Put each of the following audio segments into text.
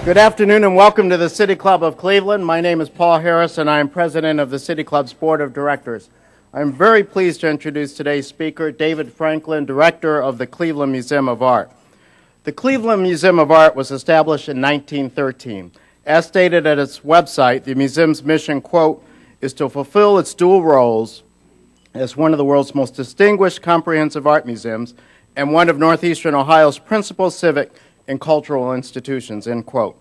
Good afternoon and welcome to the City Club of Cleveland. My name is Paul Harris and I am president of the City Club's Board of Directors. I'm very pleased to introduce today's speaker, David Franklin, director of the Cleveland Museum of Art. The Cleveland Museum of Art was established in 1913. As stated at its website, the museum's mission, quote, is to fulfill its dual roles as one of the world's most distinguished comprehensive art museums and one of Northeastern Ohio's principal civic and cultural institutions, end quote.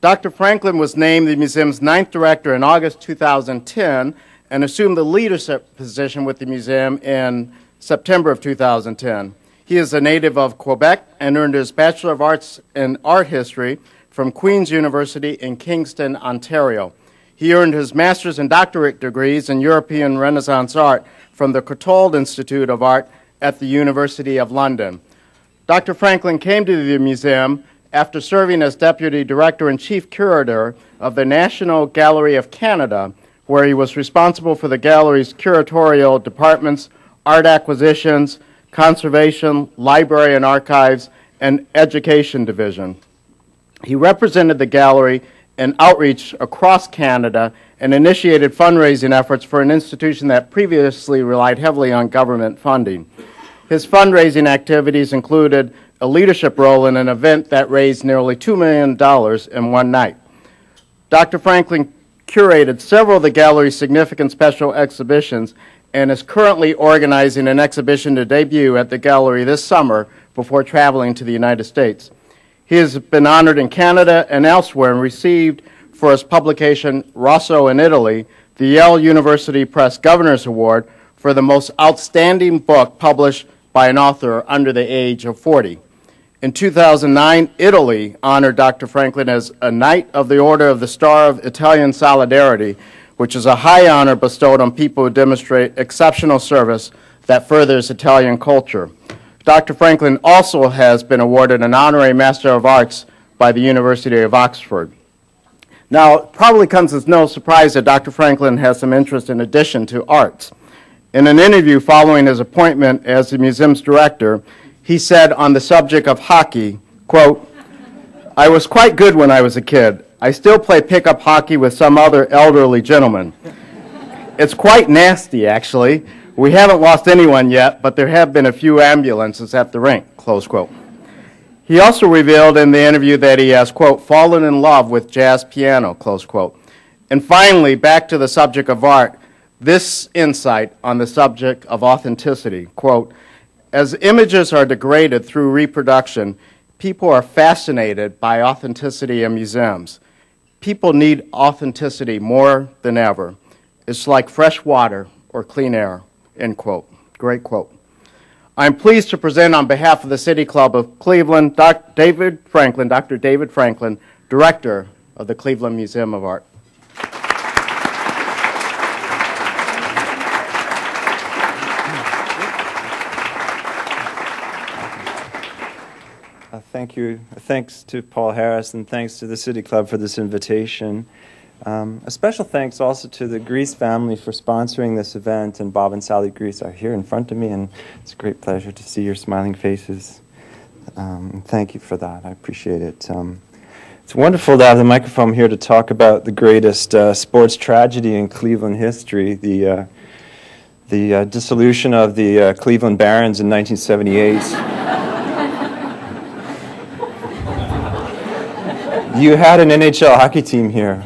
Dr. Franklin was named the museum's 9th director in August 2010 and assumed the leadership position with the museum in September of 2010. He is a native of Quebec and earned his Bachelor of Arts in Art History from Queen's University in Kingston, Ontario. He earned his master's and doctorate degrees in European Renaissance art from the Courtauld Institute of Art at the University of London. Dr. Franklin came to the museum after serving as Deputy Director and Chief Curator of the National Gallery of Canada, where he was responsible for the gallery's curatorial departments, art acquisitions, conservation, library and archives, and education division. He represented the gallery in outreach across Canada and initiated fundraising efforts for an institution that previously relied heavily on government funding. His fundraising activities included a leadership role in an event that raised nearly $2 million in one night. Dr. Franklin curated several of the gallery's significant special exhibitions and is currently organizing an exhibition to debut at the gallery this summer before traveling to the United States. He has been honored in Canada and elsewhere and received for his publication Rosso in Italy the Yale University Press Governor's Award for the most outstanding book published by an author under the age of 40. In 2009, Italy honored Dr. Franklin as a Knight of the Order of the Star of Italian Solidarity, which is a high honor bestowed on people who demonstrate exceptional service that furthers Italian culture. Dr. Franklin also has been awarded an honorary Master of Arts by the University of Oxford. Now, it probably comes as no surprise that Dr. Franklin has some interest in addition to arts. In an interview following his appointment as the museum's director, he said on the subject of hockey, quote, "I was quite good when I was a kid. I still play pickup hockey with some other elderly gentlemen. It's quite nasty, actually. We haven't lost anyone yet, but there have been a few ambulances at the rink," close quote. He also revealed in the interview that he has, quote, "fallen in love with jazz piano," close quote. And finally, back to the subject of art, this insight on the subject of authenticity, quote, "As images are degraded through reproduction, people are fascinated by authenticity in museums. People need authenticity more than ever. It's like fresh water or clean air," end quote. Great quote. I'm pleased to present on behalf of the City Club of Cleveland, Dr. David Franklin, Director of the Cleveland Museum of Art. Thank you. Thanks to Paul Harris and thanks to the City Club for this invitation. A special thanks also to the Grease family for sponsoring this event, and Bob and Sally Grease are here in front of me, and it's a great pleasure to see your smiling faces. Thank you for that. I appreciate it. It's wonderful to have the microphone here to talk about the greatest sports tragedy in Cleveland history, the dissolution of the Cleveland Barons in 1978. You had an NHL hockey team here.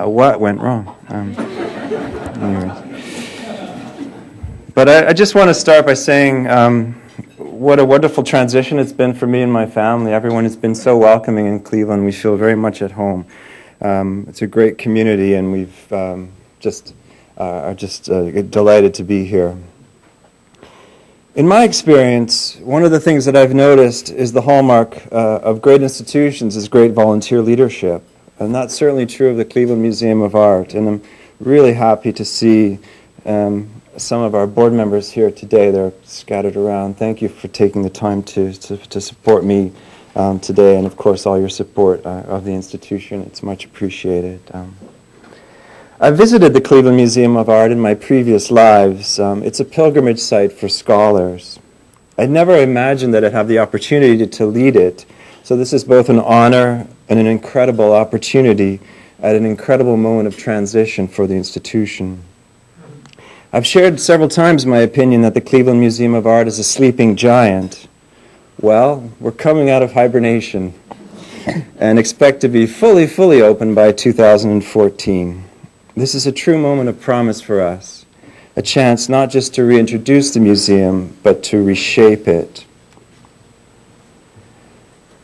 What went wrong? Anyways. But I just want to start by saying what a wonderful transition it's been for me and my family. Everyone has been so welcoming in Cleveland. We feel very much at home. It's a great community, and we've are just delighted to be here. In my experience, one of the things that I've noticed is the hallmark of great institutions is great volunteer leadership. And that's certainly true of the Cleveland Museum of Art. And I'm really happy to see some of our board members here today. They're scattered around. Thank you for taking the time to support me today, and of course all your support of the institution. It's much appreciated. I visited the Cleveland Museum of Art in my previous lives. It's a pilgrimage site for scholars. I'd never imagined that I'd have the opportunity to lead it, So this is both an honor and an incredible opportunity at an incredible moment of transition for the institution. I've shared several times my opinion that the Cleveland Museum of Art is a sleeping giant. Well, we're coming out of hibernation and expect to be fully open by 2014. This is a true moment of promise for us, a chance not just to reintroduce the museum, but to reshape it.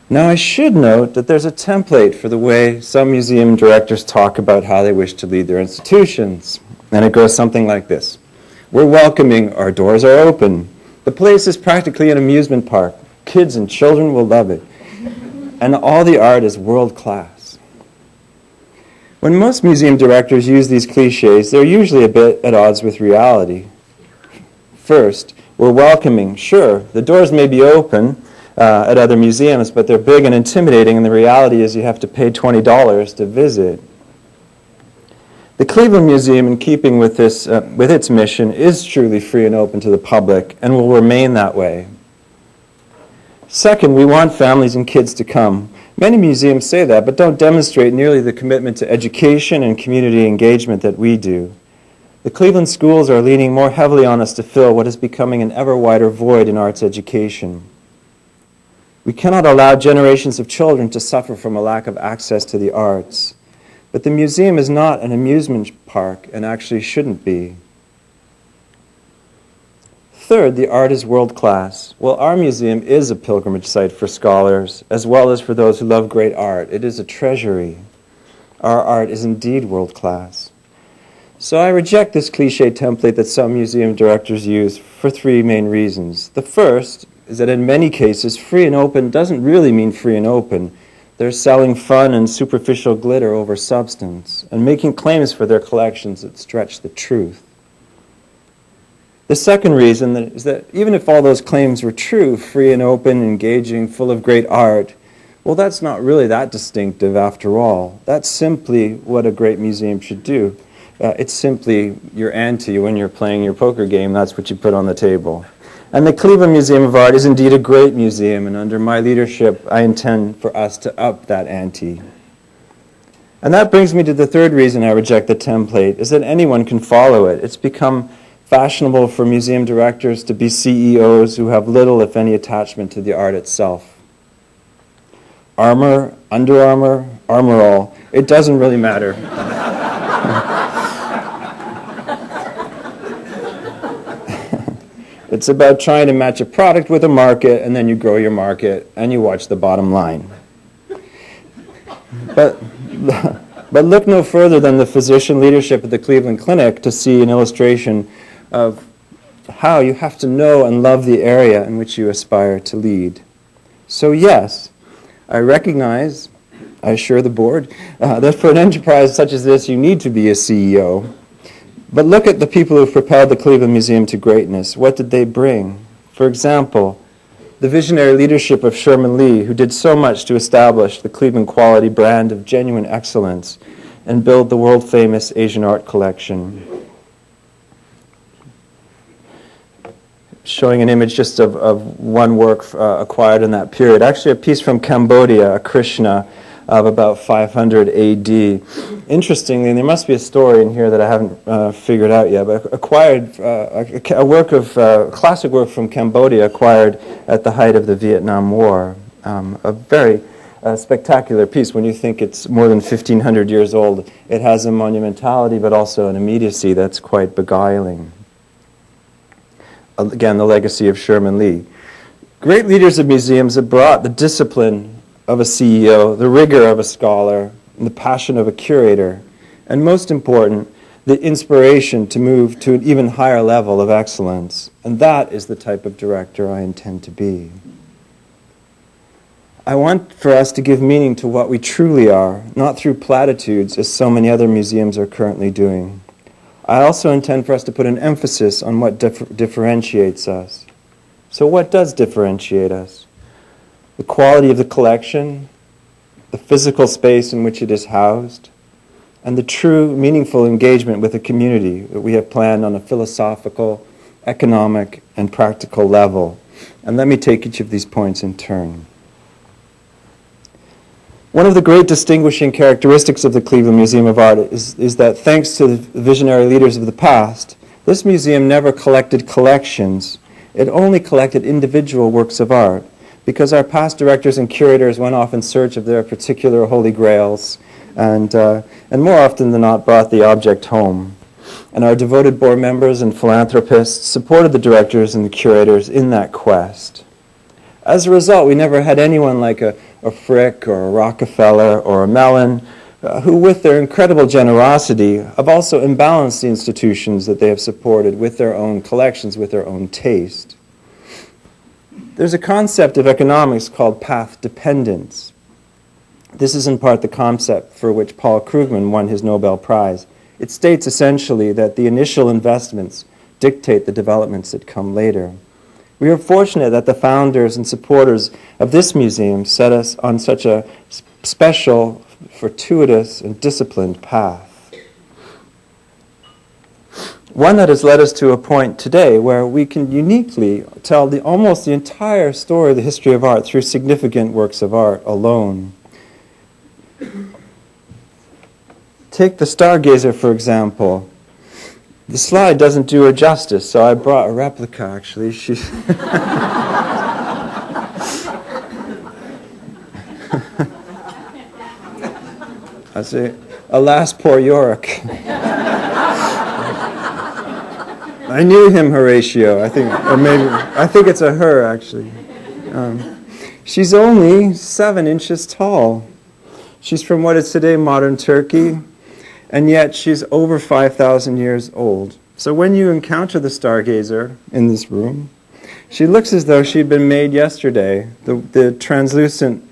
Now, I should note that there's a template for the way some museum directors talk about how they wish to lead their institutions. And it goes something like this. We're welcoming, our doors are open. The place is practically an amusement park. Kids and children will love it. And all the art is world class. When most museum directors use these cliches, they're usually a bit at odds with reality. First, we're welcoming. Sure, the doors may be open at other museums, but they're big and intimidating, and the reality is you have to pay $20 to visit. The Cleveland Museum, in keeping with its mission, is truly free and open to the public and will remain that way. Second, we want families and kids to come. Many museums say that, but don't demonstrate nearly the commitment to education and community engagement that we do. The Cleveland schools are leaning more heavily on us to fill what is becoming an ever wider void in arts education. We cannot allow generations of children to suffer from a lack of access to the arts. But the museum is not an amusement park and actually shouldn't be. Third, the art is world class. Well, our museum is a pilgrimage site for scholars, as well as for those who love great art. It is a treasury. Our art is indeed world class. So I reject this cliche template that some museum directors use for three main reasons. The first is that in many cases, free and open doesn't really mean free and open. They're selling fun and superficial glitter over substance and making claims for their collections that stretch the truth. The second reason is that even if all those claims were true, free and open, engaging, full of great art, well, that's not really that distinctive after all. That's simply what a great museum should do. It's simply your ante when you're playing your poker game. That's what you put on the table. And the Cleveland Museum of Art is indeed a great museum, and under my leadership, I intend for us to up that ante. And that brings me to the third reason I reject the template, is that anyone can follow it. It's become fashionable for museum directors to be CEOs who have little, if any, attachment to the art itself. Armor, Under Armour, Armor All, it doesn't really matter. It's about trying to match a product with a market, and then you grow your market, and you watch the bottom line. But look no further than the physician leadership at the Cleveland Clinic to see an illustration of how you have to know and love the area in which you aspire to lead. So yes, I recognize, I assure the board, that for an enterprise such as this, you need to be a CEO. But look at the people who've propelled the Cleveland Museum to greatness. What did they bring? For example, the visionary leadership of Sherman Lee, who did so much to establish the Cleveland quality brand of genuine excellence and build the world-famous Asian art collection. Showing an image just of one work acquired in that period. Actually, a piece from Cambodia, a Krishna, of about 500 AD. Interestingly, and there must be a story in here that I haven't figured out yet, but acquired a work of classic work from Cambodia acquired at the height of the Vietnam War. A very spectacular piece. When you think it's more than 1,500 years old, it has a monumentality but also an immediacy that's quite beguiling. Again, the legacy of Sherman Lee. Great leaders of museums have brought the discipline of a CEO, the rigor of a scholar, and the passion of a curator, and most important, the inspiration to move to an even higher level of excellence. And that is the type of director I intend to be. I want for us to give meaning to what we truly are, not through platitudes, as so many other museums are currently doing. I also intend for us to put an emphasis on what differentiates us. So what does differentiate us? The quality of the collection, the physical space in which it is housed, and the true, meaningful engagement with the community that we have planned on a philosophical, economic, and practical level. And let me take each of these points in turn. One of the great distinguishing characteristics of the Cleveland Museum of Art is that thanks to the visionary leaders of the past, this museum never collected collections. It only collected individual works of art, because our past directors and curators went off in search of their particular holy grails, and more often than not brought the object home. And our devoted board members and philanthropists supported the directors and the curators in that quest. As a result, we never had anyone like a Frick or a Rockefeller or a Mellon who, with their incredible generosity, have also imbalanced the institutions that they have supported with their own collections, with their own taste. There's a concept of economics called path dependence. This is in part the concept for which Paul Krugman won his Nobel Prize. It states essentially that the initial investments dictate the developments that come later. We are fortunate that the founders and supporters of this museum set us on such a special, fortuitous, and disciplined path. One that has led us to a point today where we can uniquely tell almost the entire story of the history of art through significant works of art alone. Take the Stargazer, for example. The slide doesn't do her justice, so I brought a replica, actually. I say, alas, poor Yorick. I knew him, Horatio. I think it's a her, actually. She's only 7 inches tall. She's from what is today modern Turkey, and yet she's over 5,000 years old. So when you encounter the Stargazer in this room, she looks as though she'd been made yesterday. The translucent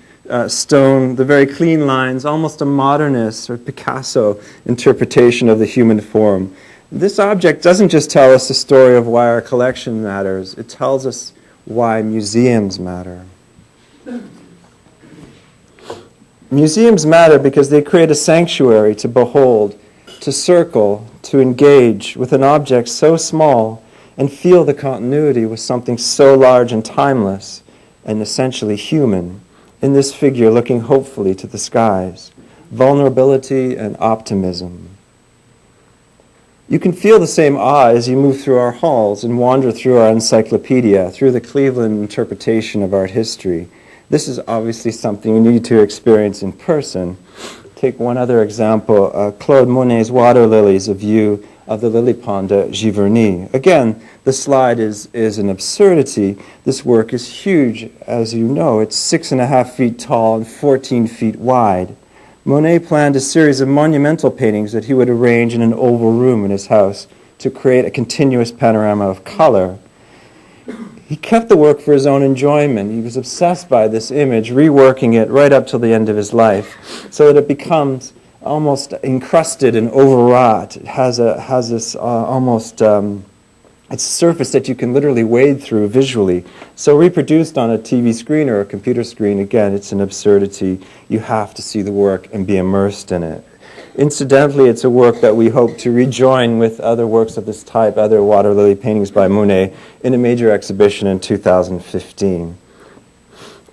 stone, the very clean lines, almost a modernist or Picasso interpretation of the human form. This object doesn't just tell us the story of why our collection matters, it tells us why museums matter. Museums matter because they create a sanctuary to behold, to circle, to engage with an object so small and feel the continuity with something so large and timeless and essentially human in this figure looking hopefully to the skies, vulnerability and optimism. You can feel the same awe as you move through our halls and wander through our encyclopedia, through the Cleveland interpretation of art history. This is obviously something you need to experience in person. Take one other example, Claude Monet's Water Lilies, a view of the lily pond at Giverny. Again, the slide is an absurdity. This work is huge, as you know. It's 6.5 feet tall and 14 feet wide. Monet planned a series of monumental paintings that he would arrange in an oval room in his house to create a continuous panorama of color. He kept the work for his own enjoyment. He was obsessed by this image, reworking it right up till the end of his life, so that it becomes almost encrusted and overwrought. It has this almost it's a surface that you can literally wade through visually. So reproduced on a TV screen or a computer screen, again, it's an absurdity. You have to see the work and be immersed in it. Incidentally, it's a work that we hope to rejoin with other works of this type, other water lily paintings by Monet, in a major exhibition in 2015.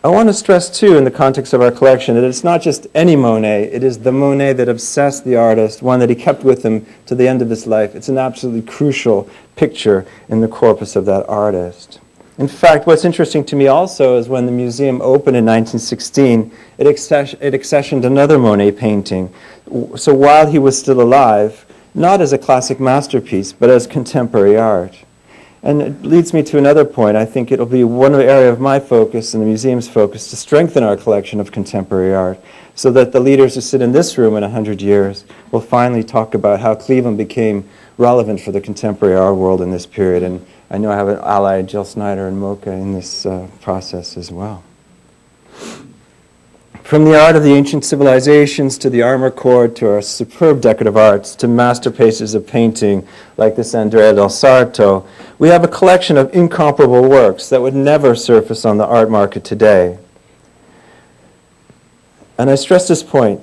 I want to stress, too, in the context of our collection, that it's not just any Monet. It is the Monet that obsessed the artist, one that he kept with him to the end of his life. It's an absolutely crucial picture in the corpus of that artist. In fact, what's interesting to me also is when the museum opened in 1916, it accessioned another Monet painting. So while he was still alive, not as a classic masterpiece, but as contemporary art. And it leads me to another point. I think it'll be one area of my focus and the museum's focus to strengthen our collection of contemporary art so that the leaders who sit in this room in 100 years will finally talk about how Cleveland became relevant for the contemporary art world in this period. And I know I have an ally, Jill Snyder and Mocha, in this process as well. From the art of the ancient civilizations to the armor cord to our superb decorative arts to masterpieces of painting like this Andrea del Sarto, we have a collection of incomparable works that would never surface on the art market today. And I stress this point.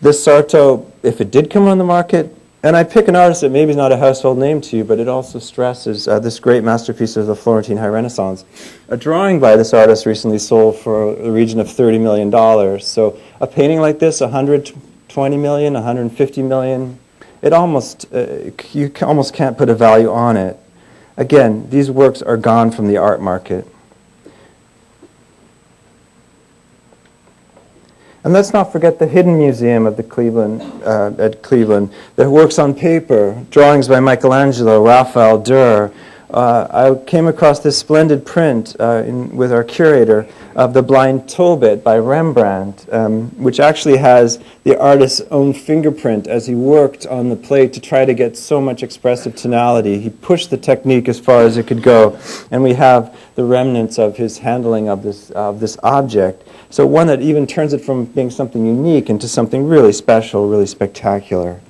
This Sarto, if it did come on the market, And I pick an artist that maybe is not a household name to you, but it also stresses this great masterpiece of the Florentine High Renaissance. A drawing by this artist recently sold for the region of $30 million. So a painting like this, 120 million, 150 million, it almost, you almost can't put a value on it. Again, these works are gone from the art market. And let's not forget the Hidden Museum of the Cleveland, at Cleveland, that works on paper, drawings by Michelangelo, Raphael, Durer. I came across this splendid print with our curator of The Blind Tobit by Rembrandt, which actually has the artist's own fingerprint as he worked on the plate to try to get so much expressive tonality. He pushed the technique as far as it could go, and we have the remnants of his handling of this object. So one that even turns it from being something unique into something really special, really spectacular.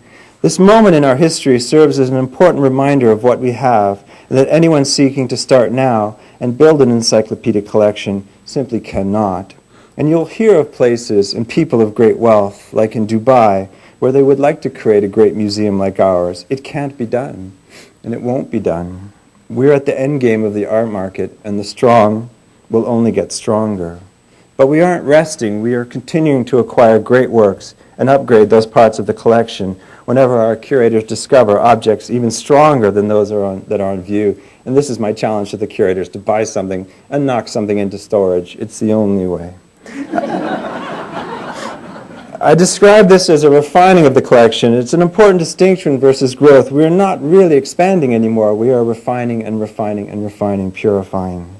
This moment in our history serves as an important reminder of what we have, and that anyone seeking to start now and build an encyclopedic collection simply cannot. And you'll hear of places and people of great wealth, like in Dubai, where they would like to create a great museum like ours. It can't be done, and it won't be done. We're at the end game of the art market, and the strong will only get stronger. But we aren't resting. We are continuing to acquire great works and upgrade those parts of the collection whenever our curators discover objects even stronger than those that are on view. And this is my challenge to the curators, to buy something and knock something into storage. It's the only way. I describe this as a refining of the collection. It's an important distinction versus growth. We are not really expanding anymore. We are refining and refining and refining, purifying.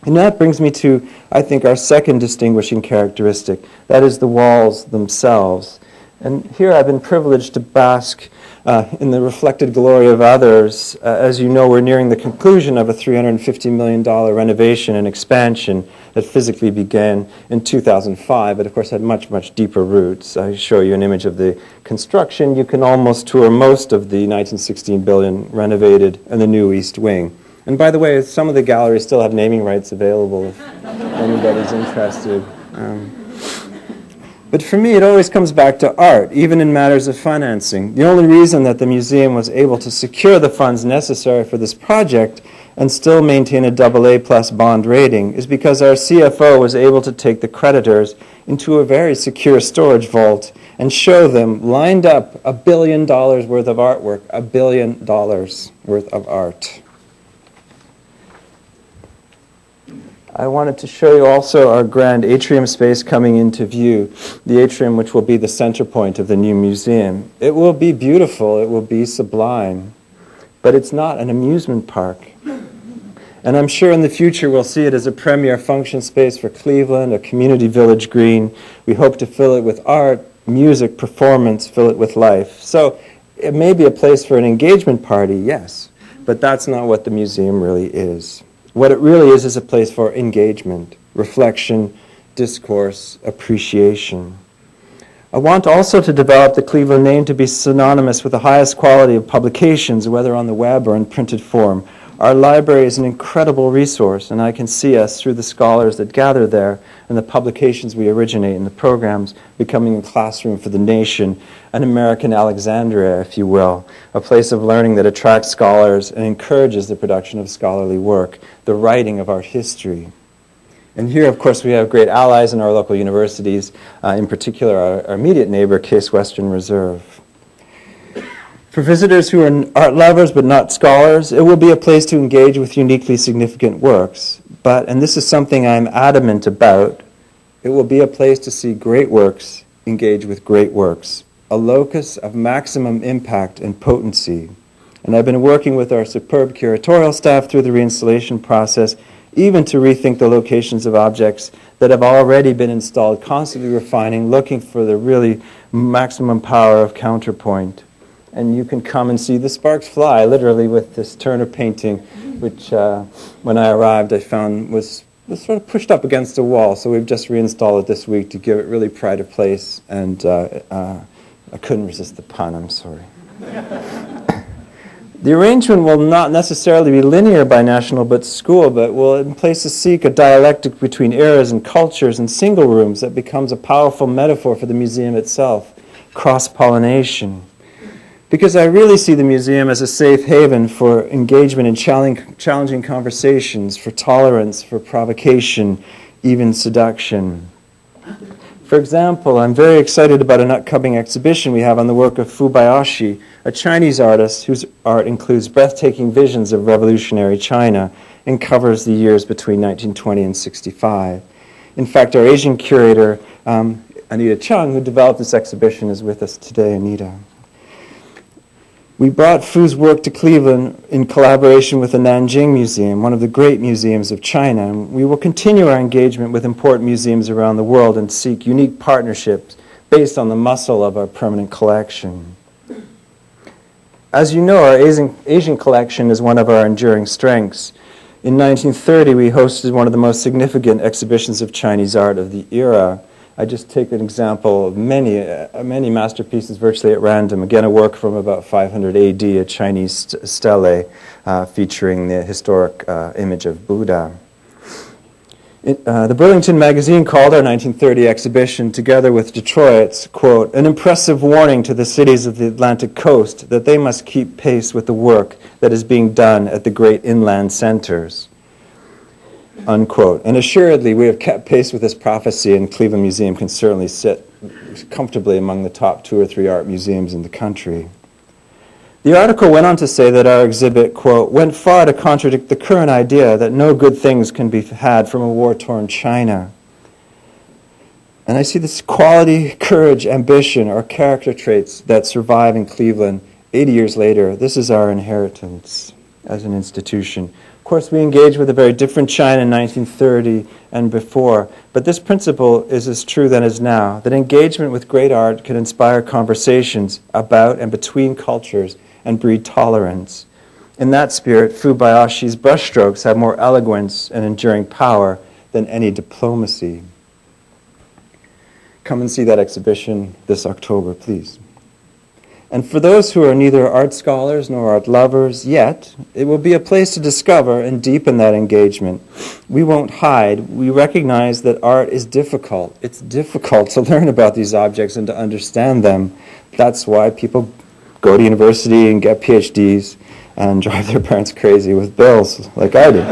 And that brings me to, I think, our second distinguishing characteristic. That is the walls themselves. And here I've been privileged to bask in the reflected glory of others. As you know, we're nearing the conclusion of a $350 million renovation and expansion that physically began in 2005, but of course had much, much deeper roots. I show you an image of the construction. You can almost tour most of the 1916 building renovated and the new East Wing. And by the way, some of the galleries still have naming rights available if anybody's interested. But for me, it always comes back to art, even in matters of financing. The only reason that the museum was able to secure the funds necessary for this project and still maintain a AA+ bond rating is because our CFO was able to take the creditors into a very secure storage vault and show them, lined up, $1 billion worth of artwork, $1 billion worth of art. I wanted to show you also our grand atrium space coming into view, the atrium which will be the center point of the new museum. It will be beautiful, it will be sublime, but it's not an amusement park. And I'm sure in the future we'll see it as a premier function space for Cleveland, a community village green. We hope to fill it with art, music, performance, fill it with life. So it may be a place for an engagement party, yes, but that's not what the museum really is. What it really is a place for engagement, reflection, discourse, appreciation. I want also to develop the Cleveland name to be synonymous with the highest quality of publications, whether on the web or in printed form. Our library is an incredible resource, and I can see us through the scholars that gather there and the publications we originate and the programs becoming a classroom for the nation, an American Alexandria, if you will, a place of learning that attracts scholars and encourages the production of scholarly work, the writing of our history. And here, of course, we have great allies in our local universities, in particular our immediate neighbor, Case Western Reserve. For visitors who are art lovers but not scholars, it will be a place to engage with uniquely significant works. But, and this is something I'm adamant about, it will be a place to see great works engage with great works, a locus of maximum impact and potency. And I've been working with our superb curatorial staff through the reinstallation process, even to rethink the locations of objects that have already been installed, constantly refining, looking for the really maximum power of counterpoint. And you can come and see the sparks fly, literally, with this Turner painting, which when I arrived I found was sort of pushed up against a wall. So we've just reinstalled it this week to give it really pride of place. And I couldn't resist the pun, I'm sorry. The arrangement will not necessarily be linear by national but school, but will in places seek a dialectic between eras and cultures and single rooms that becomes a powerful metaphor for the museum itself, cross-pollination. because I really see the museum as a safe haven for engagement in challenging conversations, for tolerance, for provocation, even seduction. For example, I'm very excited about an upcoming exhibition we have on the work of Fubayashi, a Chinese artist whose art includes breathtaking visions of revolutionary China and covers the years between 1920 and 65. In fact, our Asian curator, Anita Chung, who developed this exhibition, is with us today. Anita. We brought Fu's work to Cleveland in collaboration with the Nanjing Museum, one of the great museums of China. And we will continue our engagement with important museums around the world and seek unique partnerships based on the muscle of our permanent collection. As you know, our Asian collection is one of our enduring strengths. In 1930, we hosted one of the most significant exhibitions of Chinese art of the era. I just take an example of many masterpieces virtually at random. Again, a work from about 500 AD, a Chinese stele featuring the historic image of Buddha. The Burlington magazine called our 1930 exhibition, together with Detroit's, quote, an impressive warning to the cities of the Atlantic coast that they must keep pace with the work that is being done at the great inland centers. Unquote. And assuredly, we have kept pace with this prophecy, and Cleveland Museum can certainly sit comfortably among the top 2 or 3 art museums in the country. The article went on to say that our exhibit, quote, went far to contradict the current idea that no good things can be had from a war-torn China. And I see this quality, courage, ambition, or character traits that survive in Cleveland 80 years later. This is our inheritance as an institution. Of course, we engaged with a very different China in 1930 and before, but this principle is as true then as now, that engagement with great art can inspire conversations about and between cultures and breed tolerance. In that spirit, Fubayashi's brushstrokes have more eloquence and enduring power than any diplomacy. Come and see that exhibition this October, please. And for those who are neither art scholars nor art lovers yet, it will be a place to discover and deepen that engagement. We won't hide. We recognize that art is difficult. It's difficult to learn about these objects and to understand them. That's why people go to university and get PhDs and drive their parents crazy with bills, like I did.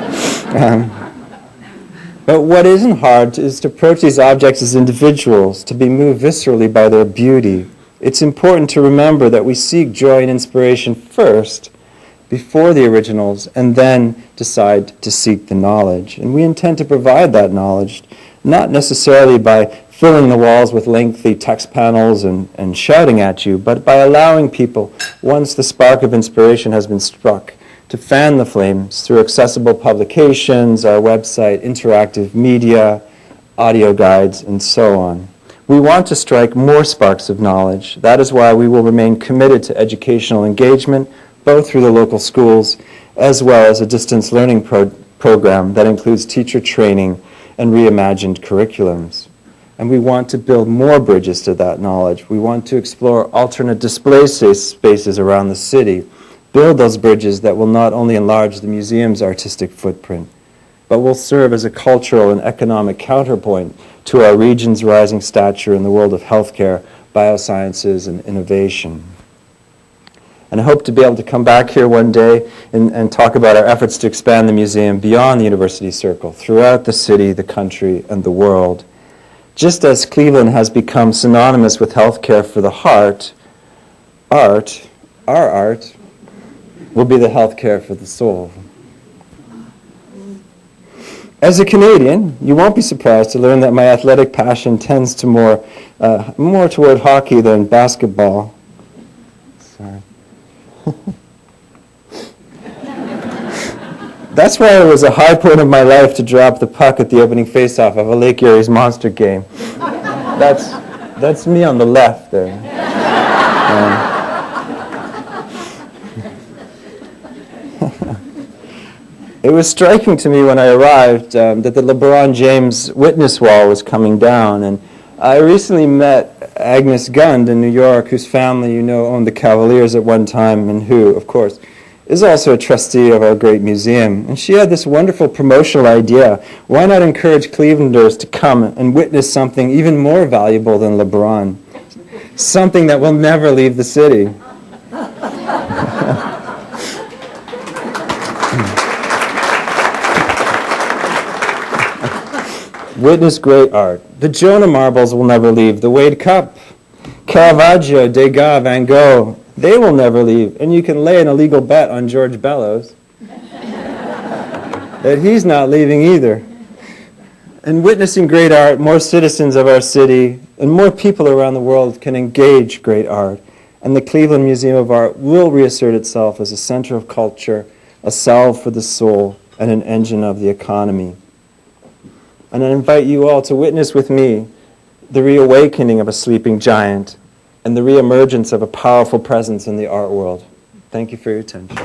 But what isn't hard is to approach these objects as individuals, to be moved viscerally by their beauty. It's important to remember that we seek joy and inspiration first, before the originals, and then decide to seek the knowledge. And we intend to provide that knowledge, not necessarily by filling the walls with lengthy text panels and shouting at you, but by allowing people, once the spark of inspiration has been struck, to fan the flames through accessible publications, our website, interactive media, audio guides, and so on. We want to strike more sparks of knowledge. That is why we will remain committed to educational engagement, both through the local schools as well as a distance learning program that includes teacher training and reimagined curriculums. And we want to build more bridges to that knowledge. We want to explore alternate display spaces around the city, build those bridges that will not only enlarge the museum's artistic footprint, but will serve as a cultural and economic counterpoint to our region's rising stature in the world of healthcare, biosciences, and innovation. And I hope to be able to come back here one day and talk about our efforts to expand the museum beyond the university circle, throughout the city, the country, and the world. Just as Cleveland has become synonymous with healthcare for the heart, our art, will be the healthcare for the soul. As a Canadian, you won't be surprised to learn that my athletic passion tends to more toward hockey than basketball. Sorry. That's why it was a high point of my life to drop the puck at the opening faceoff of a Lake Erie's Monster game. That's me on the left there. It was striking to me when I arrived that the LeBron James witness wall was coming down, and I recently met Agnes Gund in New York, whose family you know owned the Cavaliers at one time, and who, of course, is also a trustee of our great museum. And she had this wonderful promotional idea. Why not encourage Clevelanders to come and witness something even more valuable than LeBron? Something that will never leave the city. Witness great art. The Jonah marbles will never leave. The Wade Cup, Caravaggio, Degas, Van Gogh, they will never leave. And you can lay an illegal bet on George Bellows that he's not leaving either. And witnessing great art, more citizens of our city and more people around the world can engage great art. And the Cleveland Museum of Art will reassert itself as a center of culture, a salve for the soul, and an engine of the economy. And I invite you all to witness with me the reawakening of a sleeping giant and the reemergence of a powerful presence in the art world. Thank you for your attention.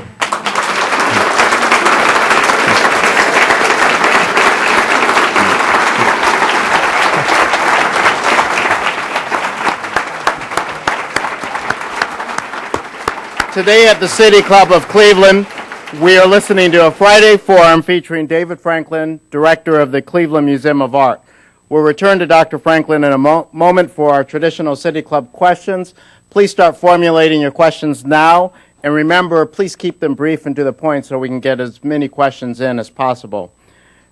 Today at the City Club of Cleveland, we are listening to a Friday forum featuring David Franklin, director of the Cleveland Museum of Art. We'll return to Dr. Franklin in a moment for our traditional City Club questions. Please start formulating your questions now, and remember, please keep them brief and to the point so we can get as many questions in as possible.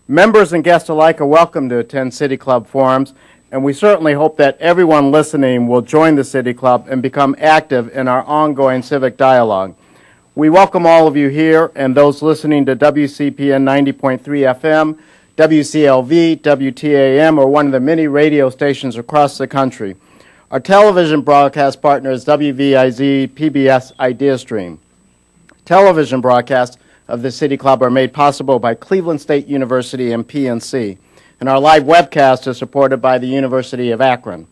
Members and guests alike are welcome to attend City Club forums, and we certainly hope that everyone listening will join the City Club and become active in our ongoing civic dialogue. We welcome all of you here and those listening to WCPN 90.3 FM, WCLV, WTAM, or one of the many radio stations across the country. Our television broadcast partner is WVIZ PBS IdeaStream. Television broadcasts of the City Club are made possible by Cleveland State University and PNC. And our live webcast is supported by the University of Akron.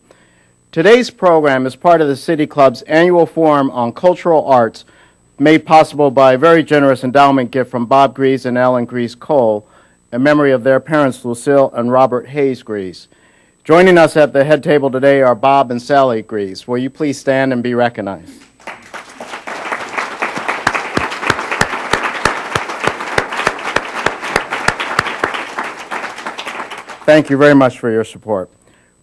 Today's program is part of the City Club's annual forum on cultural arts, made possible by a very generous endowment gift from Bob Grease and Ellen Grease Cole, in memory of their parents, Lucille and Robert Hayes Grease. Joining us at the head table today are Bob and Sally Grease. Will you please stand and be recognized? Thank you very much for your support.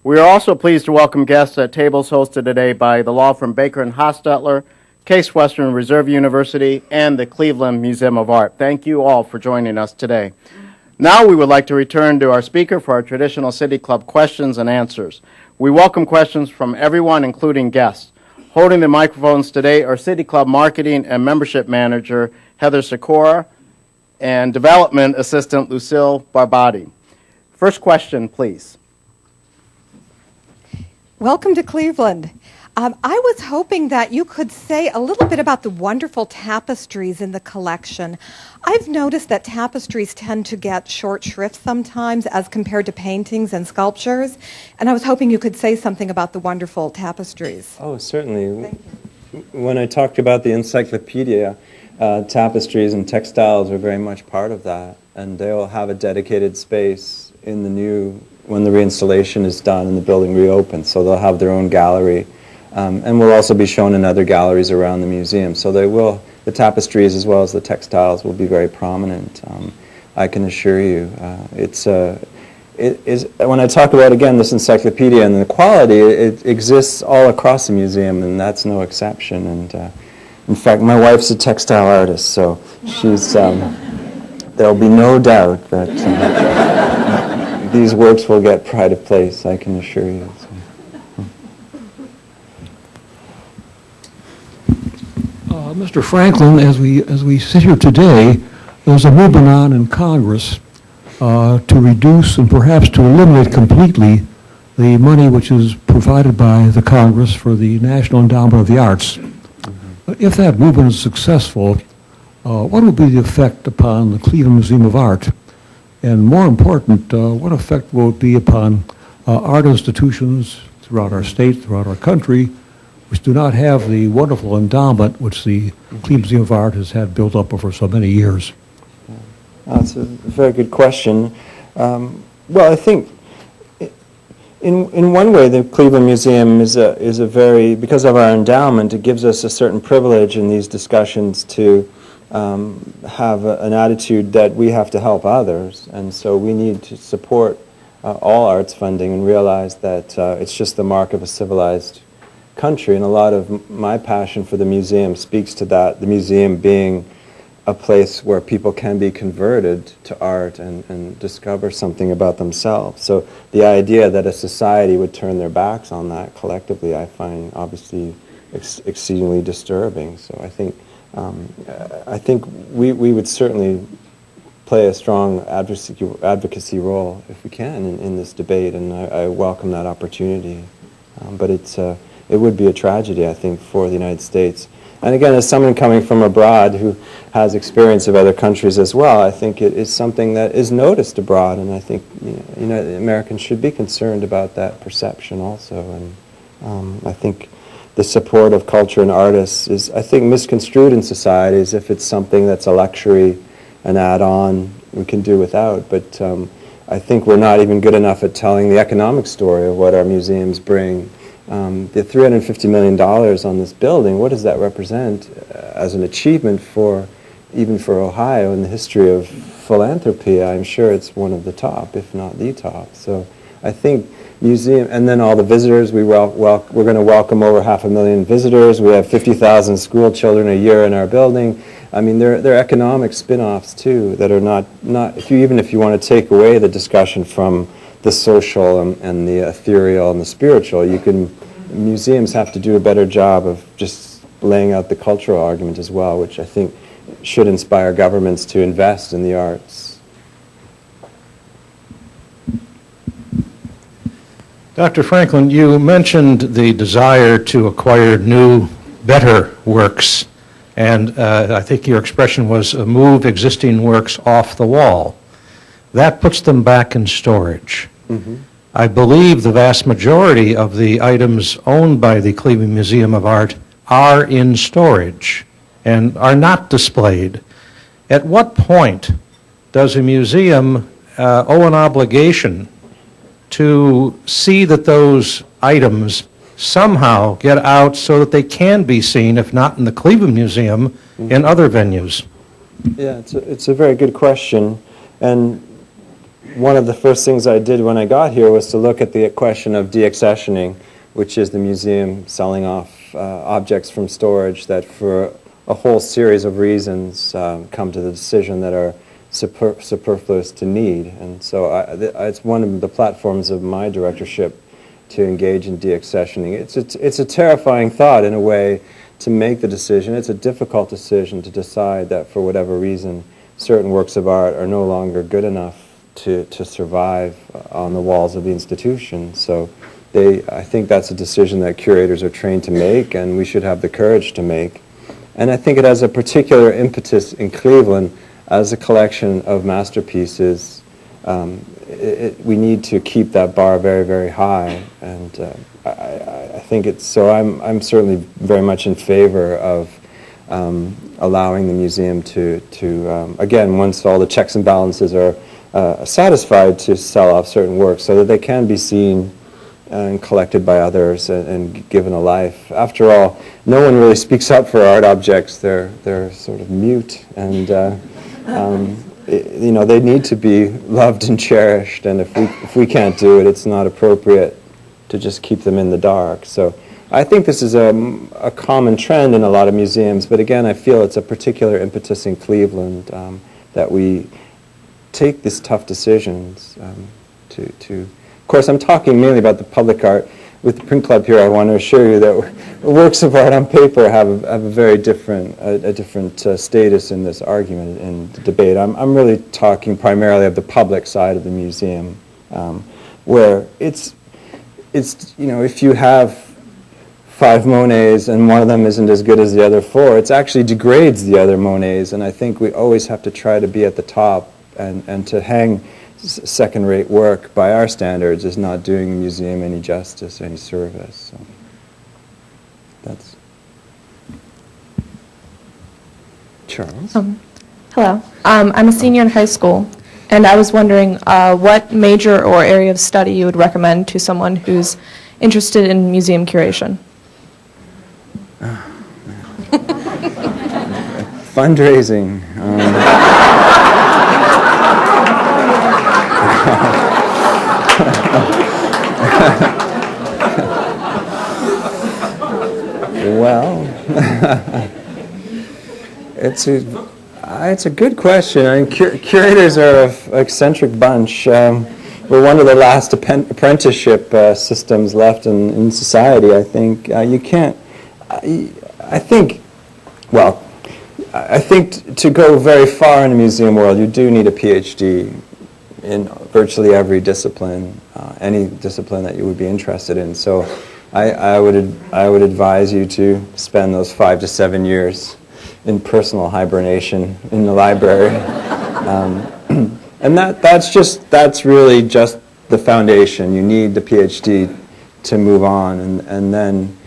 We are also pleased to welcome guests at tables hosted today by the law firm Baker & Hostetler, Case Western Reserve University, and the Cleveland Museum of Art. Thank you all for joining us today. Now we would like to return to our speaker for our traditional City Club questions and answers. We welcome questions from everyone, including guests. Holding the microphones today are City Club Marketing and Membership Manager Heather Sikora and Development Assistant Lucille Barbati. First question, please. Welcome to Cleveland. I was hoping that you could say a little bit about the wonderful tapestries in the collection. I've noticed that tapestries tend to get short shrift sometimes as compared to paintings and sculptures, and I was hoping you could say something about the wonderful tapestries. Oh, certainly. When I talked about the encyclopedia, tapestries and textiles are very much part of that, and they will have a dedicated space in the new, when the reinstallation is done and the building reopens, so they'll have their own gallery. And will also be shown in other galleries around the museum. So they will, the tapestries as well as the textiles will be very prominent. I can assure you. When I talk about, again, this encyclopedia and the quality, it exists all across the museum, and that's no exception. And in fact, my wife's a textile artist, so she's, there'll be no doubt that these works will get pride of place, I can assure you. So. Mr. Franklin, as we sit here today, there's a movement on in Congress to reduce and perhaps to eliminate completely the money which is provided by the Congress for the National Endowment of the Arts. If that movement is successful, what will be the effect upon the Cleveland Museum of Art? And more important, what effect will it be upon art institutions throughout our state, throughout our country, which do not have the wonderful endowment which the Cleveland Museum of Art has had built up over so many years? That's a very good question. Well, I think in one way the Cleveland Museum is a very, because of our endowment, it gives us a certain privilege in these discussions to have an attitude that we have to help others, and so we need to support all arts funding and realize that it's just the mark of a civilized country, and a lot of my passion for the museum speaks to that, the museum being a place where people can be converted to art and discover something about themselves. So the idea that a society would turn their backs on that collectively, I find obviously exceedingly disturbing. So I think we would certainly play a strong advocacy role if we can in this debate, and I welcome that opportunity. But it would be a tragedy, I think, for the United States. And again, as someone coming from abroad who has experience of other countries as well, I think it is something that is noticed abroad, and I think Americans should be concerned about that perception also. And I think the support of culture and artists is, I think, misconstrued in society as if it's something that's a luxury, an add-on we can do without. But I think we're not even good enough at telling the economic story of what our museums bring. The $350 million on this building, what does that represent as an achievement even for Ohio in the history of philanthropy? I'm sure it's one of the top, if not the top. So I think museum, and then all the visitors, we're going to welcome over 500,000 visitors. We have 50,000 school children a year in our building. I mean, there are economic spin-offs too that are not even if you want to take away the discussion from the social and the ethereal and the spiritual, museums have to do a better job of just laying out the cultural argument as well, which I think should inspire governments to invest in the arts. Dr. Franklin, you mentioned the desire to acquire new, better works, and I think your expression was move existing works off the wall. That puts them back in storage. Mm-hmm. I believe the vast majority of the items owned by the Cleveland Museum of Art are in storage and are not displayed. At what point does a museum owe an obligation to see that those items somehow get out so that they can be seen, if not in the Cleveland Museum, mm-hmm. in other venues? Yeah, it's a very good question. And one of the first things I did when I got here was to look at the question of deaccessioning, which is the museum selling off objects from storage that for a whole series of reasons come to the decision that are superfluous to need. And so it's one of the platforms of my directorship to engage in deaccessioning. It's a terrifying thought in a way to make the decision. It's a difficult decision to decide that for whatever reason certain works of art are no longer good enough to survive on the walls of the institution. So I think that's a decision that curators are trained to make, and we should have the courage to make. And I think it has a particular impetus in Cleveland as a collection of masterpieces. We need to keep that bar very, very high, and I think it's so. I'm certainly very much in favor of allowing the museum to again, once all the checks and balances are satisfied, to sell off certain works so that they can be seen and collected by others and given a life. After all, no one really speaks up for art objects. They're sort of mute, and they need to be loved and cherished. And if we can't do it, it's not appropriate to just keep them in the dark. So I think this is a common trend in a lot of museums. But again, I feel it's a particular impetus in Cleveland that we take these tough decisions Of course, I'm talking mainly about the public art. With the print club here, I want to assure you that works of art on paper have a very different status in this argument and debate. I'm really talking primarily of the public side of the museum, where it's if you have 5 Monets and one of them isn't as good as the other 4, it actually degrades the other Monets, and I think we always have to try to be at the top, and to hang second-rate work by our standards is not doing the museum any justice, any service. So that's Charles. Hello. I'm a senior in high school, and I was wondering what major or area of study you would recommend to someone who's interested in museum curation. Fundraising. Well, It's a good question. I mean, curators are an eccentric bunch. We're one of the last apprenticeship systems left in society, I think. You can't, I think, well, I think to go very far in the museum world, you do need a PhD in virtually every discipline, any discipline that you would be interested in. So I would advise you to spend those 5 to 7 years in personal hibernation in the library. And that's really just the foundation. You need the PhD to move on, and then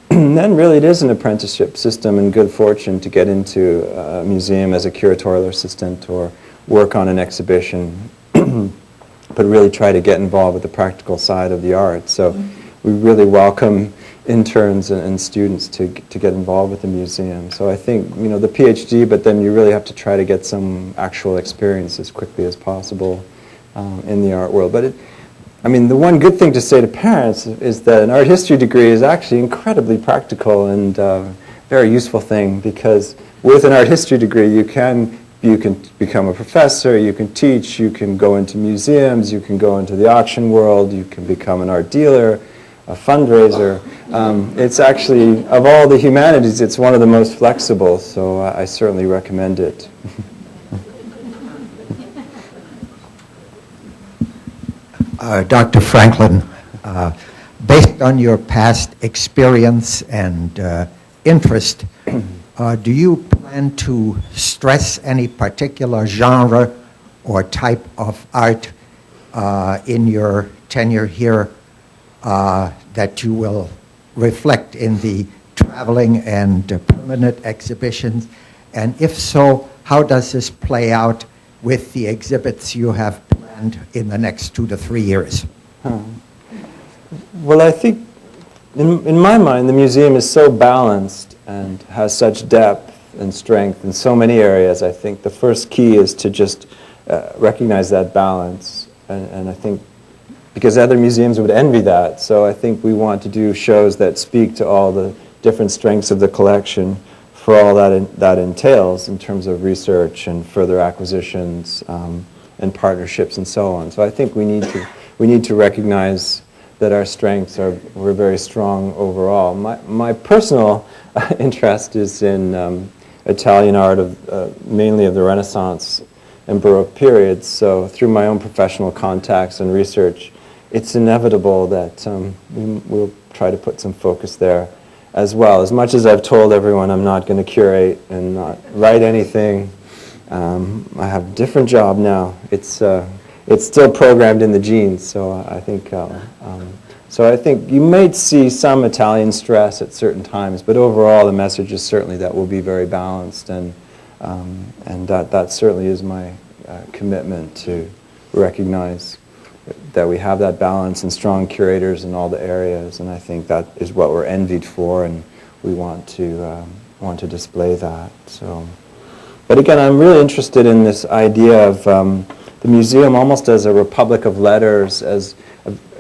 really it is an apprenticeship system and good fortune to get into a museum as a curatorial assistant or work on an exhibition, but really try to get involved with the practical side of the art. So we really welcome interns and students to get involved with the museum. So I think, you know, the PhD, but then you really have to try to get some actual experience as quickly as possible in the art world. But I mean, the one good thing to say to parents is that an art history degree is actually incredibly practical and very useful thing, because with an art history degree you can become a professor, you can teach, you can go into museums, you can go into the auction world, you can become an art dealer, a fundraiser. It's actually, of all the humanities, it's one of the most flexible, so I certainly recommend it. Dr. Franklin, based on your past experience and interest, do you plan to stress any particular genre or type of art in your tenure here that you will reflect in the traveling and permanent exhibitions? And if so, how does this play out with the exhibits you have planned in the next 2 to 3 years? Well, I think, in my mind, the museum is so balanced and has such depth and strength in so many areas. I think the first key is to just recognize that balance. And I think, because other museums would envy that, so I think we want to do shows that speak to all the different strengths of the collection for all that entails in terms of research and further acquisitions and partnerships and so on. So I think we need to recognize that our strengths we're very strong overall. My personal interest is in Italian art mainly of the Renaissance and Baroque periods. So through my own professional contacts and research, it's inevitable that we'll try to put some focus there as well. As much as I've told everyone I'm not going to curate and not write anything, I have a different job now. It's still programmed in the genes, so I think you may see some Italian stress at certain times, but overall the message is certainly that we'll be very balanced, and that certainly is my commitment to recognize that we have that balance and strong curators in all the areas, and I think that is what we're envied for, and we want to display that. So, but again, I'm really interested in this idea of the museum almost as a republic of letters. As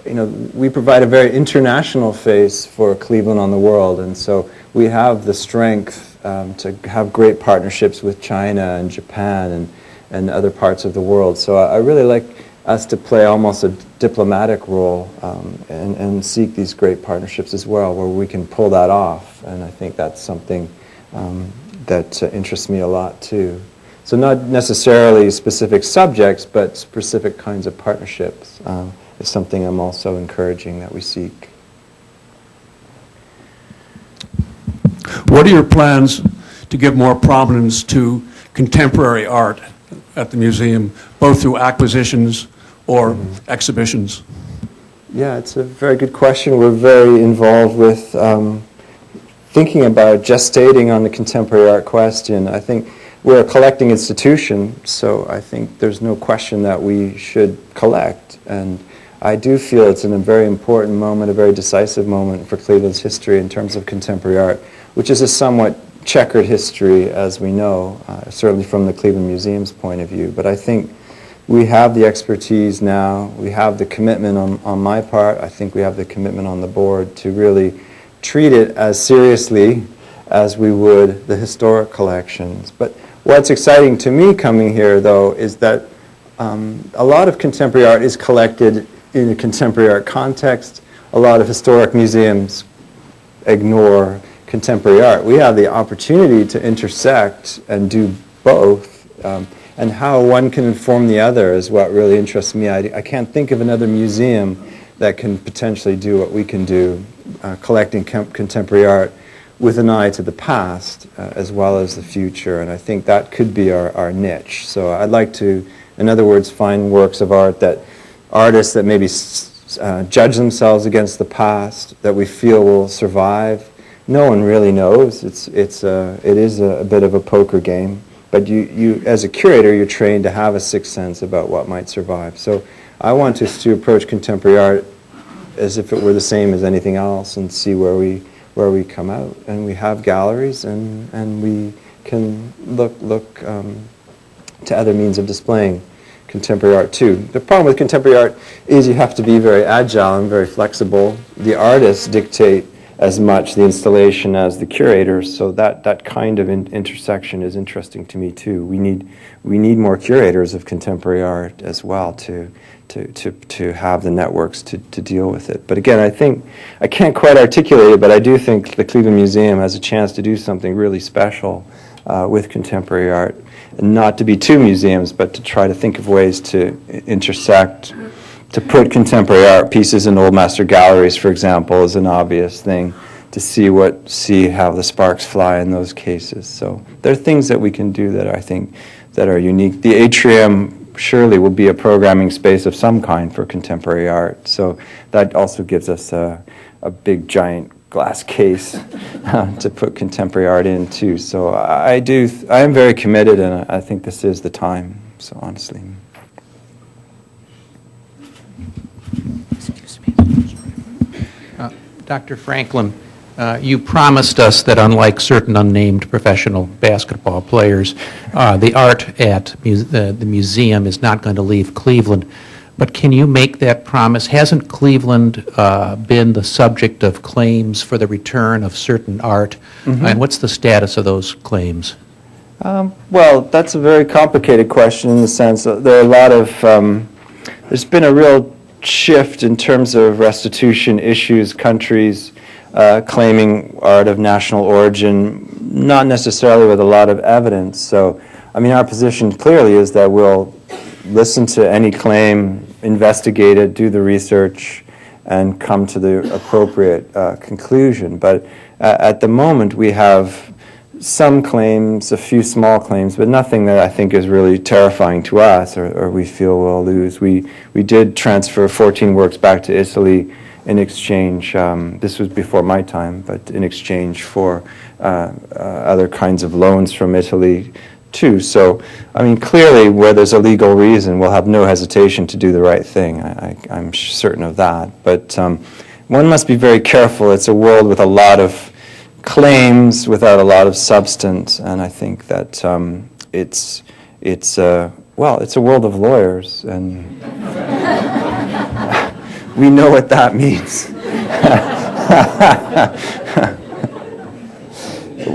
you know, we provide a very international face for Cleveland on the world, and so we have the strength to have great partnerships with China and Japan and other parts of the world. So I really like us to play almost a diplomatic role and seek these great partnerships as well, where we can pull that off. And I think that's something that interests me a lot too. So not necessarily specific subjects, but specific kinds of partnerships is something I'm also encouraging that we seek. What are your plans to give more prominence to contemporary art at the museum, both through acquisitions or exhibitions? Yeah, it's a very good question. We're very involved with thinking about gestating on the contemporary art question. I think we're a collecting institution, so I think there's no question that we should collect. And I do feel it's in a very important moment, a very decisive moment for Cleveland's history in terms of contemporary art, which is a somewhat checkered history, as we know, certainly from the Cleveland Museum's point of view. But I think we have the expertise now, we have the commitment on my part, I think we have the commitment on the board to really treat it as seriously as we would the historic collections. But What's exciting to me coming here, though, is that a lot of contemporary art is collected in a contemporary art context. A lot of historic museums ignore contemporary art. We have the opportunity to intersect and do both, and how one can inform the other is what really interests me. I can't think of another museum that can potentially do what we can do, collecting contemporary art with an eye to the past as well as the future, and I think that could be our niche. So I'd like to, in other words, find works of art that artists that maybe judge themselves against the past, that we feel will survive. No one really knows. It is a bit of a poker game, but you as a curator, you're trained to have a sixth sense about what might survive. So I want us to approach contemporary art as if it were the same as anything else and see where we come out. And we have galleries, and we can look to other means of displaying contemporary art too. The problem with contemporary art is you have to be very agile and very flexible. The artists dictate as much the installation as the curators, so that kind of intersection is interesting to me too. We need more curators of contemporary art as well to have the networks to deal with it. But again, I think I can't quite articulate it, but I do think the Cleveland Museum has a chance to do something really special with contemporary art, and not to be two museums, but to try to think of ways to intersect. To put contemporary art pieces in old master galleries, for example, is an obvious thing, to see how the sparks fly in those cases. So there are things that we can do that I think that are unique. The atrium surely will be a programming space of some kind for contemporary art. So that also gives us a big giant glass case to put contemporary art in too. So I am very committed, and I think this is the time. So honestly. Dr. Franklin, you promised us that unlike certain unnamed professional basketball players, the art at the museum is not going to leave Cleveland. But can you make that promise? Hasn't Cleveland been the subject of claims for the return of certain art? Mm-hmm. And what's the status of those claims? Well, that's a very complicated question in the sense that there are a lot of, there's been a real shift in terms of restitution issues, countries claiming art of national origin, not necessarily with a lot of evidence. So, I mean, our position clearly is that we'll listen to any claim, investigate it, do the research, and come to the appropriate conclusion. But at the moment, we have some claims, a few small claims, but nothing that I think is really terrifying to us or we feel we'll lose. We did transfer 14 works back to Italy in exchange, this was before my time, but in exchange for other kinds of loans from Italy too. So, I mean, clearly where there's a legal reason, we'll have no hesitation to do the right thing. I'm certain of that. But one must be very careful. It's a world with a lot of claims without a lot of substance, and I think that it's a world of lawyers, and we know what that means.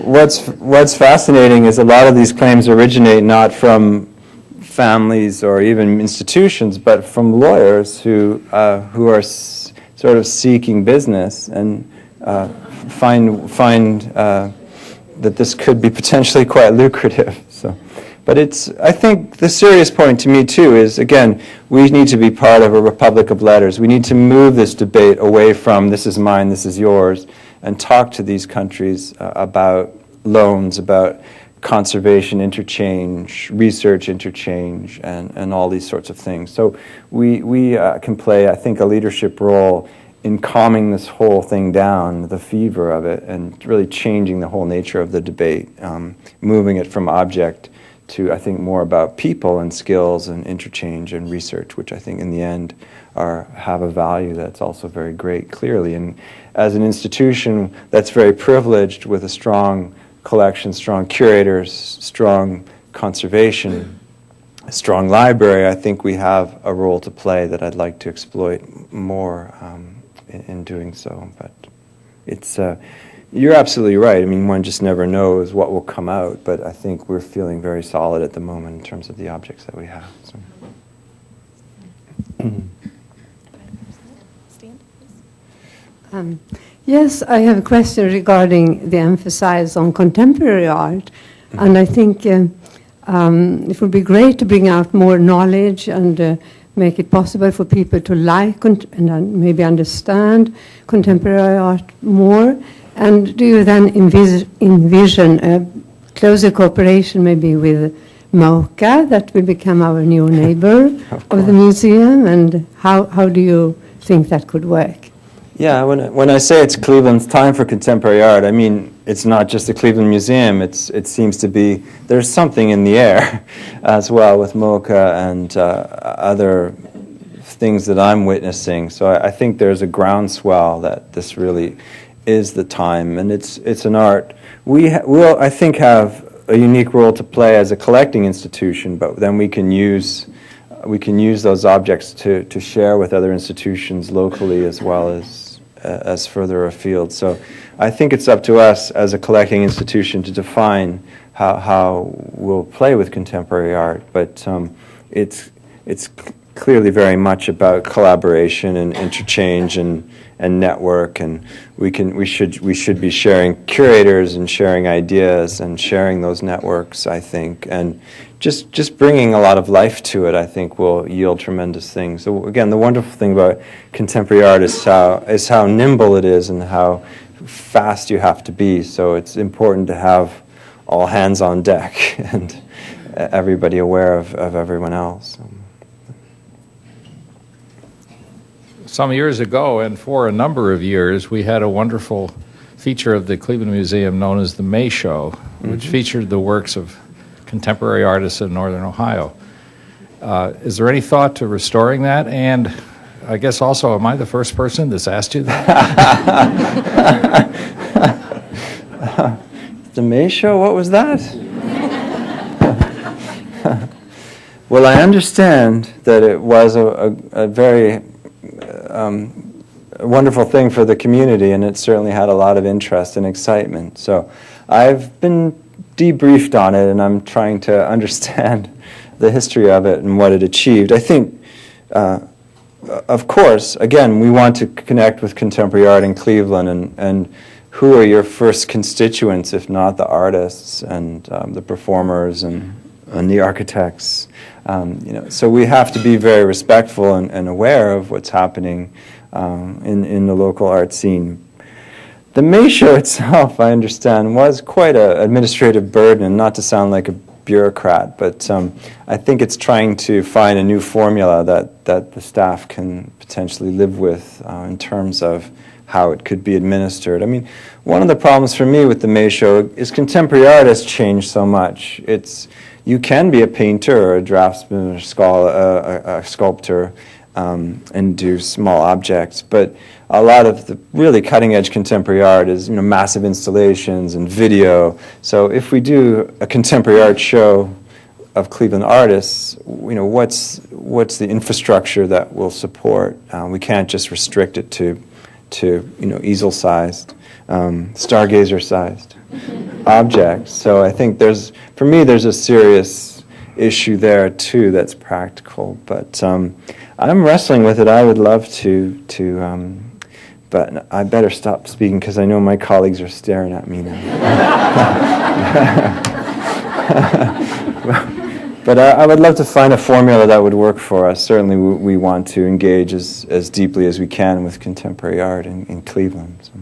What's fascinating is a lot of these claims originate not from families or even institutions, but from lawyers who are sort of seeking business and find that this could be potentially quite lucrative. So, but I think the serious point to me too is, again, we need to be part of a republic of letters. We need to move this debate away from this is mine, this is yours, and talk to these countries about loans, about conservation interchange, research interchange, and all these sorts of things. So we can play, I think, a leadership role in calming this whole thing down, the fever of it, and really changing the whole nature of the debate, moving it from object to, I think, more about people and skills and interchange and research, which I think in the end have a value that's also very great, clearly. And as an institution that's very privileged with a strong collection, strong curators, strong conservation, a strong library, I think we have a role to play that I'd like to exploit more in doing so. But it's you're absolutely right. I mean, one just never knows what will come out, but I think we're feeling very solid at the moment in terms of the objects that we have. So. Yes, I have a question regarding the emphasis on contemporary art. And I think it would be great to bring out more knowledge and make it possible for people to like and maybe understand contemporary art more. And do you then envision a closer cooperation maybe with MoCA that will become our new neighbor of the museum? And how do you think that could work? Yeah, when I say it's Cleveland's time for contemporary art, I mean it's not just the Cleveland Museum. It seems to be there's something in the air as well with MoCA and other things that I'm witnessing. So I think there's a groundswell that this really is the time, and it's an art. We'll I think have a unique role to play as a collecting institution, but then we can use those objects to share with other institutions locally as well as further afield. So I think it's up to us as a collecting institution to define how we'll play with contemporary art, but it's clearly very much about collaboration and interchange and network, and we should be sharing curators and sharing ideas and sharing those networks, I think, and just bringing a lot of life to it, I think, will yield tremendous things. So again, the wonderful thing about contemporary art is how nimble it is and how fast you have to be. So it's important to have all hands on deck and everybody aware of everyone else. Some years ago, and for a number of years, we had a wonderful feature of the Cleveland Museum known as the May Show, which featured the works of contemporary artists in Northern Ohio. Is there any thought to restoring that? And I guess also, am I the first person that's asked you that? The May Show, what was that? Well, I understand that it was a very a wonderful thing for the community, and it certainly had a lot of interest and excitement. So I've been debriefed on it, and I'm trying to understand the history of it and what it achieved. I think, of course, again, we want to connect with contemporary art in Cleveland, and who are your first constituents if not the artists and the performers and the architects? So we have to be very respectful and aware of what's happening in the local art scene. The May Show itself, I understand, was quite an administrative burden, and not to sound like a bureaucrat, but I think it's trying to find a new formula that the staff can potentially live with in terms of how it could be administered. I mean, one of the problems for me with the May Show is contemporary art has changed so much. You can be a painter or a draftsman or a sculptor and do small objects, but a lot of the really cutting-edge contemporary art is massive installations and video. So if we do a contemporary art show of Cleveland artists, what's the infrastructure that will support? We can't just restrict it to easel-sized, stargazer-sized objects. So I think there's a serious issue there too that's practical. But I'm wrestling with it. I would love to but I better stop speaking because I know my colleagues are staring at me now. But I would love to find a formula that would work for us. Certainly we want to engage as deeply as we can with contemporary art in Cleveland. So.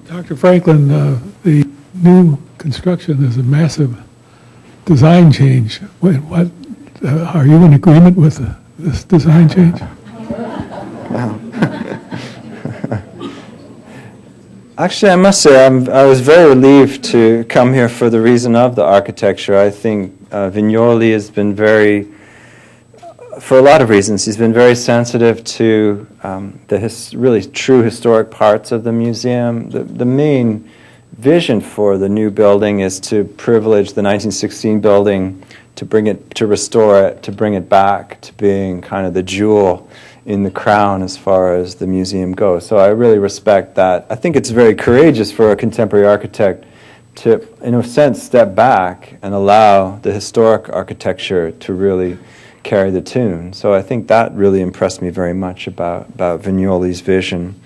Dr. Franklin, the new construction is a massive design change. What are you in agreement with this design change? Wow. Actually, I must say I was very relieved to come here for the reason of the architecture. I think Vignoli has been for a lot of reasons, he's been very sensitive to the really true historic parts of the museum. The main vision for the new building is to privilege the 1916 building, to restore it, to bring it back to being kind of the jewel in the crown as far as the museum goes. So I really respect that. I think it's very courageous for a contemporary architect to, in a sense, step back and allow the historic architecture to really carry the tune. So I think that really impressed me very much about Vignoli's vision.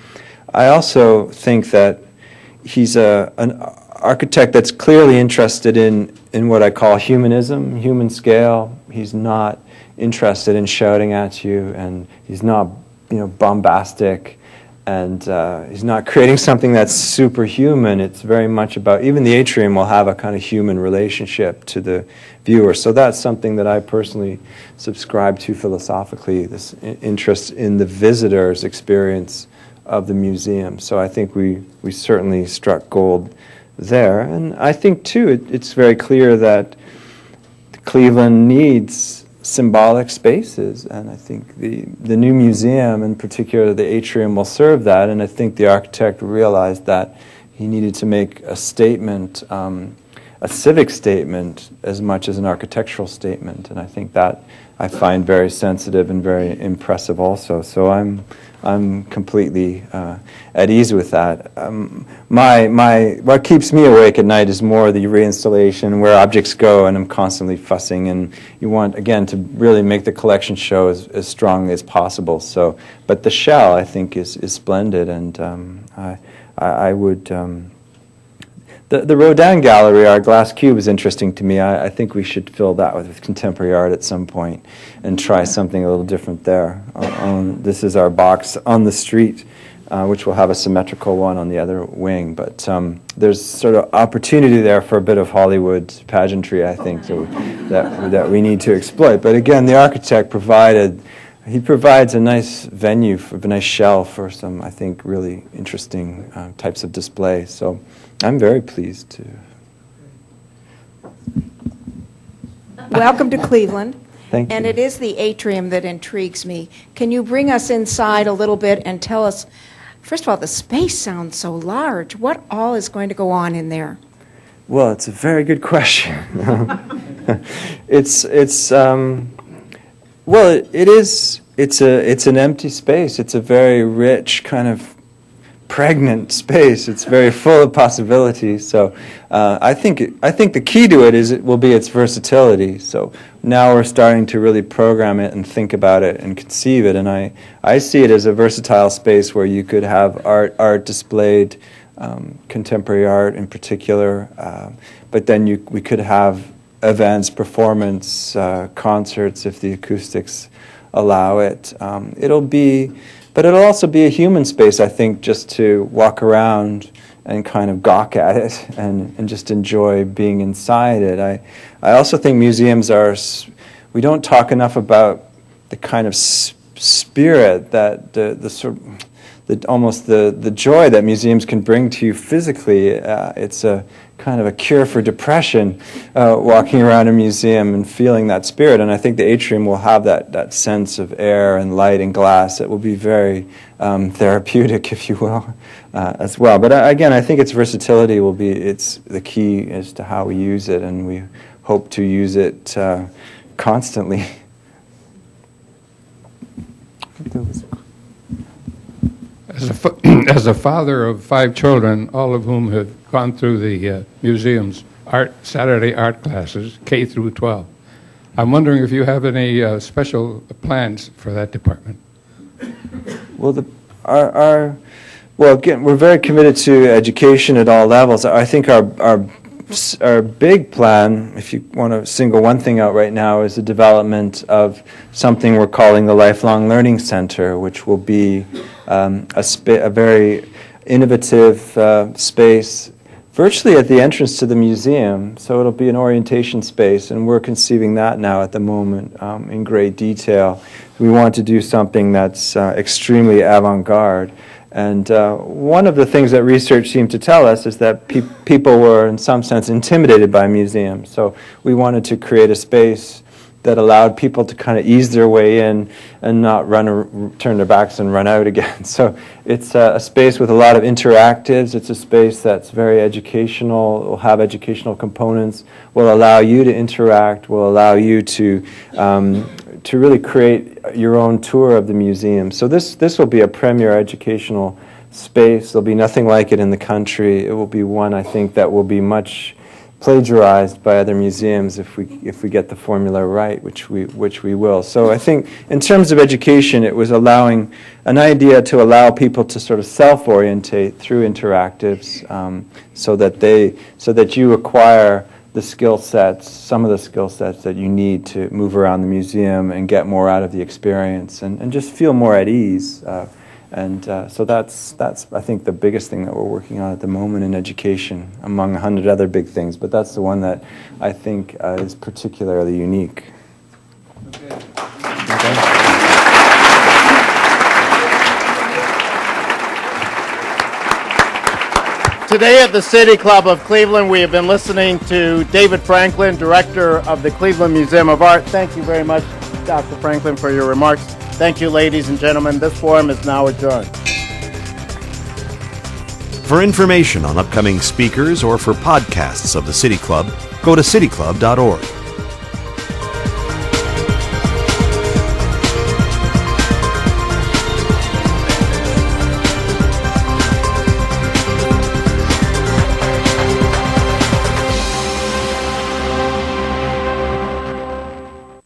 I also think that he's an architect that's clearly interested in what I call humanism, human scale. He's not interested in shouting at you, and he's not, bombastic, and he's not creating something that's superhuman. It's very much about, even the atrium will have a kind of human relationship to the viewer. So that's something that I personally subscribe to philosophically, this interest in the visitor's experience of the museum. So I think we certainly struck gold there. And I think, too, it's very clear that Cleveland needs symbolic spaces, and I think the new museum, in particular the atrium, will serve that. And I think the architect realized that he needed to make a statement, a civic statement, as much as an architectural statement. And I think that I find very sensitive and very impressive also. So I'm completely at ease with that. What keeps me awake at night is more the reinstallation, where objects go, and I'm constantly fussing. And you want, again, to really make the collection show as strongly as possible. So, but the shell, I think, is splendid, and I would. The Rodin Gallery, our glass cube, is interesting to me. I think we should fill that with contemporary art at some point and try something a little different there. This is our box on the street, which will have a symmetrical one on the other wing. But there's sort of opportunity there for a bit of Hollywood pageantry, I think, that we need to exploit. But again, the architect provides a nice venue, a nice shell for some, I think, really interesting types of display. So I'm very pleased to. Welcome to Cleveland. Thank you. And it is the atrium that intrigues me. Can you bring us inside a little bit and tell us, first of all, the space sounds so large. What all is going to go on in there? Well, it's a very good question. It's an empty space. It's a very rich, kind of pregnant space. It's very full of possibilities. So I think the key to it will be its versatility. So now we're starting to really program it and think about it and conceive it. And I see it as a versatile space where you could have art displayed, contemporary art in particular, but then we could have events, performance, concerts if the acoustics allow it. But it'll also be a human space, I think, just to walk around and kind of gawk at it and just enjoy being inside it. I also think museums we don't talk enough about the kind of spirit that almost the joy that museums can bring to you physically. It's a kind of a cure for depression, walking around a museum and feeling that spirit. And I think the atrium will have that sense of air and light and glass. It will be very therapeutic, if you will, as well. But again, I think its versatility it's the key as to how we use it, and we hope to use it constantly. As a father of 5 children, all of whom have gone through the museum's Saturday art classes, K through 12, I'm wondering if you have any special plans for that department. Well, again, we're very committed to education at all levels. I think our big plan, if you want to single one thing out right now, is the development of something we're calling the Lifelong Learning Center, which will be a very innovative space virtually at the entrance to the museum. So it'll be an orientation space, and we're conceiving that now at the moment in great detail. We want to do something that's extremely avant-garde. And one of the things that research seemed to tell us is that people were, in some sense, intimidated by museums. So we wanted to create a space that allowed people to kind of ease their way in and not turn their backs and run out again. So it's a space with a lot of interactives. It's a space that's very educational, will have educational components, will allow you to interact, will allow you to to really create your own tour of the museum. So this will be a premier educational space. There'll be nothing like it in the country. It will be one, I think, that will be much plagiarized by other museums if we get the formula right, which we will. So I think in terms of education, it was allowing an idea to allow people to sort of self-orientate through interactives, so that you acquire the skill sets, some of the skill sets that you need to move around the museum and get more out of the experience and just feel more at ease. So that's I think the biggest thing that we're working on at the moment in education, among 100 other big things. But that's the one that I think is particularly unique. Okay. Today at the City Club of Cleveland, we have been listening to David Franklin, Director of the Cleveland Museum of Art. Thank you very much, Dr. Franklin, for your remarks. Thank you, ladies and gentlemen. This forum is now adjourned. For information on upcoming speakers or for podcasts of the City Club, go to cityclub.org.